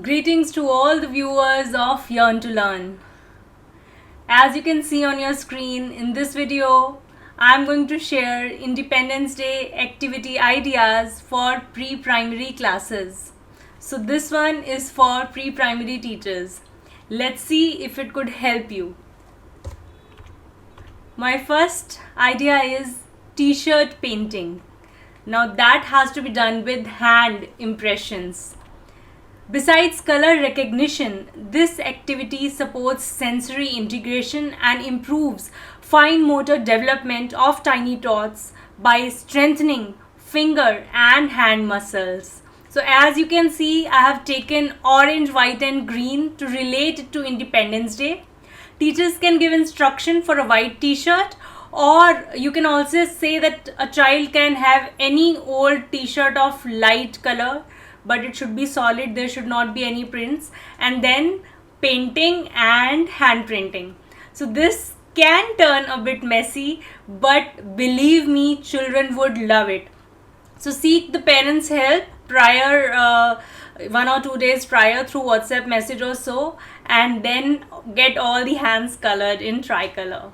Greetings to all the viewers of Yearn to Learn. As you can see on your screen in this video, I'm going to share Independence Day activity ideas for pre-primary classes. So this one is for pre-primary teachers. Let's see if it could help you. My first idea is t-shirt painting. Now that has to be done with hand impressions. Besides color recognition, this activity supports sensory integration and improves fine motor development of tiny tots by strengthening finger and hand muscles. So as you can see, I have taken orange, white and green to relate it to Independence Day. Teachers can give instruction for a white t-shirt, or you can also say that a child can have any old t-shirt of light color, but it should be solid, there should not be any prints, and then painting and hand printing. So this can turn a bit messy, but believe me, children would love it. So seek the parents' help prior 1 or 2 days prior through WhatsApp message or so, and then get all the hands colored in tricolor.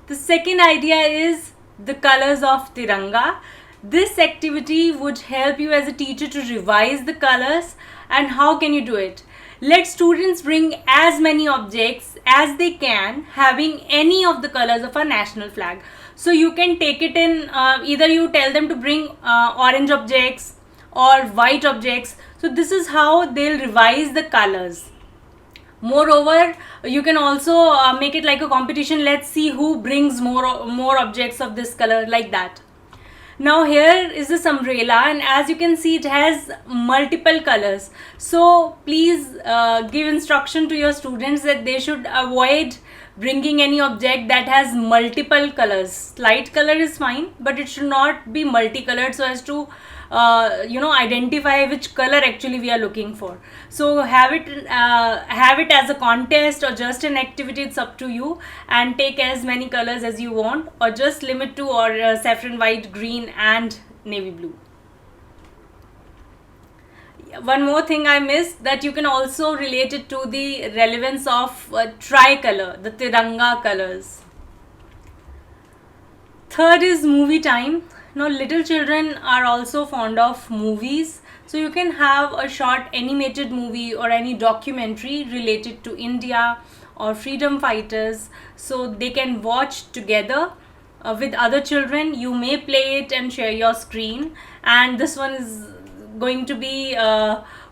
The second idea is the colors of Tiranga. This activity would help you as a teacher to revise the colors. And how can you do it? Let students bring as many objects as they can having any of the colors of our national flag. So you can take it in, either you tell them to bring orange objects or white objects. So this is how they'll revise the colors. Moreover, you can also make it like a competition. Let's see who brings more objects of this color, like that. Now here is this umbrella, and as you can see, it has multiple colors. So please give instruction to your students that they should avoid bringing any object that has multiple colors. Light color is fine, but it should not be multicolored so as to identify which color actually we are looking for. So have it as a contest or just an activity. It's up to you, and take as many colors as you want, or just limit to or saffron, white, green and navy blue. One more thing I missed, that you can also relate it to the relevance of tricolor, the Tiranga colors. Third is movie time. Now little children are also fond of movies, so you can have a short animated movie or any documentary related to India or freedom fighters, so they can watch together with other children. You may play it and share your screen, and this one is going to be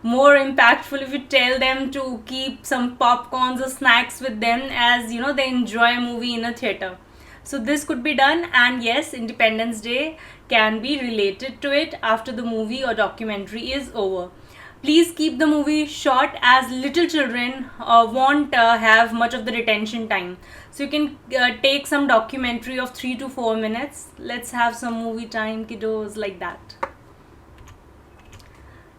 more impactful if you tell them to keep some popcorns or snacks with them, as you know, they enjoy a movie in a theater. So this could be done, and yes, Independence Day can be related to it after the movie or documentary is over. Please keep the movie short, as little children won't have much of the retention time. So you can take some documentary of 3 to 4 minutes. Let's have some movie time, kiddos, like that.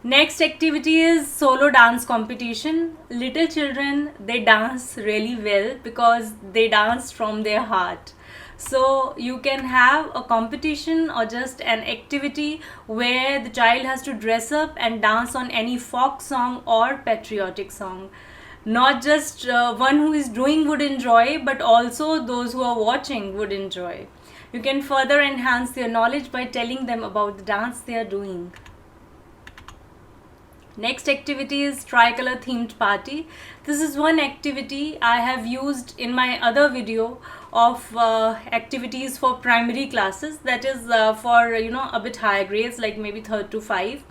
Next activity is solo dance competition. Little children, they dance really well because they dance from their heart. So you can have a competition or just an activity where the child has to dress up and dance on any folk song or patriotic song. Not just one who is doing would enjoy, but also those who are watching would enjoy. You can further enhance their knowledge by telling them about the dance they are doing. Next activity is tricolor themed party. This is one activity I have used in my other video of activities for primary classes, that is for a bit higher grades, like maybe 3rd to 5.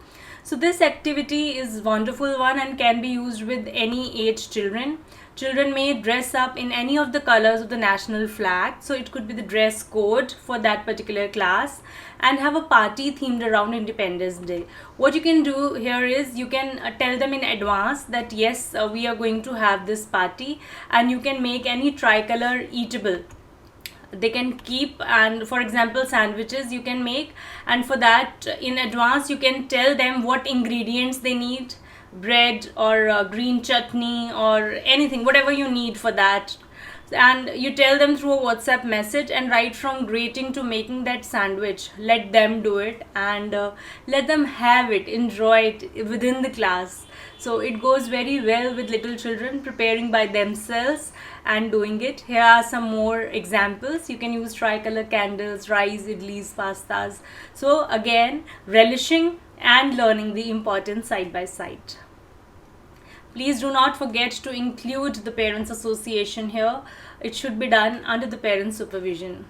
So this activity is wonderful one and can be used with any age children. Children may dress up in any of the colors of the national flag, so it could be the dress code for that particular class, and have a party themed around Independence Day. What you can do here is you can tell them in advance that yes, we are going to have this party, and you can make any tricolor eatable they can keep. And for example, sandwiches you can make, and for that in advance you can tell them what ingredients they need, bread or green chutney or anything, whatever you need for that. and you tell them through a WhatsApp message, and right from grating to making that sandwich, let them do it, and let them have it, enjoy it within the class. So it goes very well with little children preparing by themselves and doing it. Here are some more examples. You can use tricolor candles, rice, idlis, pastas. So again, relishing and learning the importance side by side. Please do not forget to include the Parents Association here. It should be done under the parent supervision.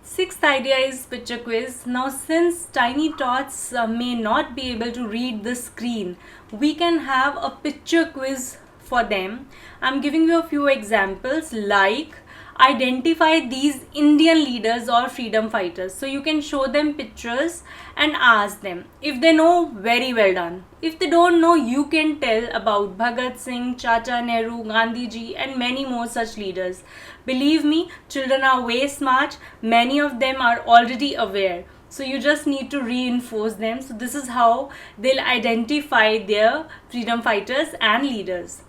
Sixth idea is picture quiz. Now, since tiny tots may not be able to read the screen, we can have a picture quiz for them. I'm giving you a few examples, like identify these Indian leaders or freedom fighters. So you can show them pictures and ask them. If they know, very well done. If they don't know, you can tell about Bhagat Singh, Chacha Nehru, Gandhi ji, and many more such leaders. Believe me, children are way smart. Many of them are already aware. So you just need to reinforce them. So this is how they'll identify their freedom fighters and leaders.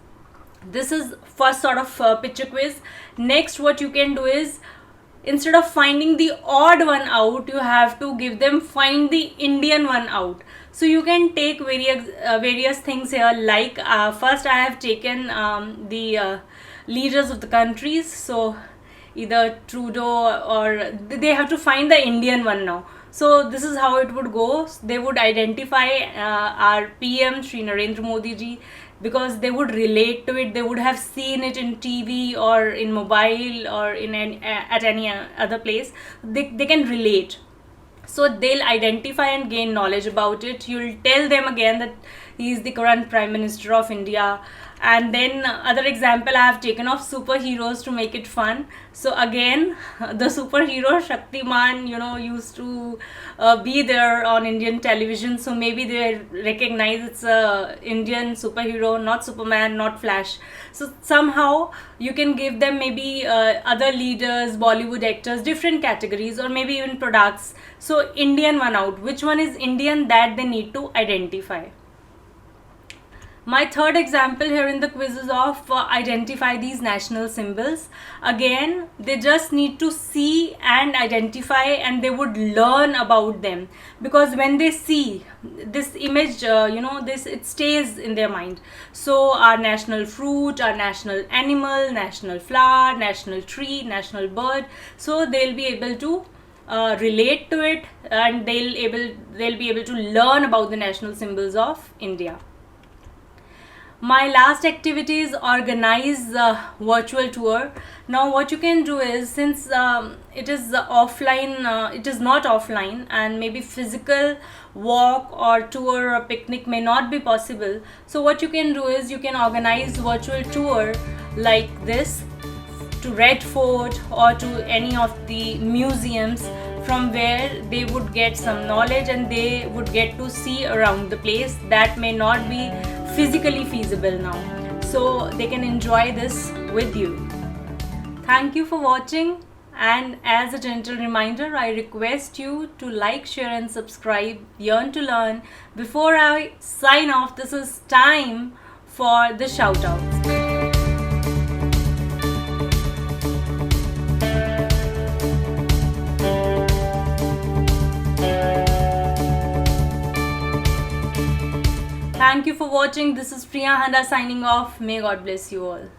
This is first sort of picture quiz. Next, what you can do is, instead of finding the odd one out, you have to give them find the Indian one out. So you can take various things here, like first I have taken the leaders of the countries. So either Trudeau, or they have to find the Indian one now. So this is how it would go. They would identify our PM Shri Narendra Modi ji, because they would relate to it. They would have seen it in TV or in mobile or in at any other place. They can relate. So they'll identify and gain knowledge about it. You'll tell them again that he is the current Prime Minister of India. And then other example I have taken of superheroes to make it fun. So again, the superhero Shaktiman, used to be there on Indian television. So maybe they recognize it's a Indian superhero, not Superman, not Flash. So somehow you can give them maybe other leaders, Bollywood actors, different categories, or maybe even products. So Indian one out. Which one is Indian, that they need to identify. My third example here in the quiz is of identify these national symbols. Again, they just need to see and identify, and they would learn about them, because when they see this image, it stays in their mind. So our national fruit, our national animal, national flower, national tree, national bird. So they'll be able to relate to it, and they'll be able to learn about the national symbols of India. My last activity is organize virtual tour. Now what you can do is, since it is offline, it is not offline, and maybe physical walk or tour or picnic may not be possible. So what you can do is, you can organize virtual tour like this to Red Fort or to any of the museums, from where they would get some knowledge and they would get to see around the place that may not be physically feasible now. So they can enjoy this with you. Thank you for watching, and as a gentle reminder, I request you to like, share and subscribe. Yearn to learn. Before I sign off, this is time for the shout outs. Thank you for watching. This is Priya Handa signing off. May God bless you all.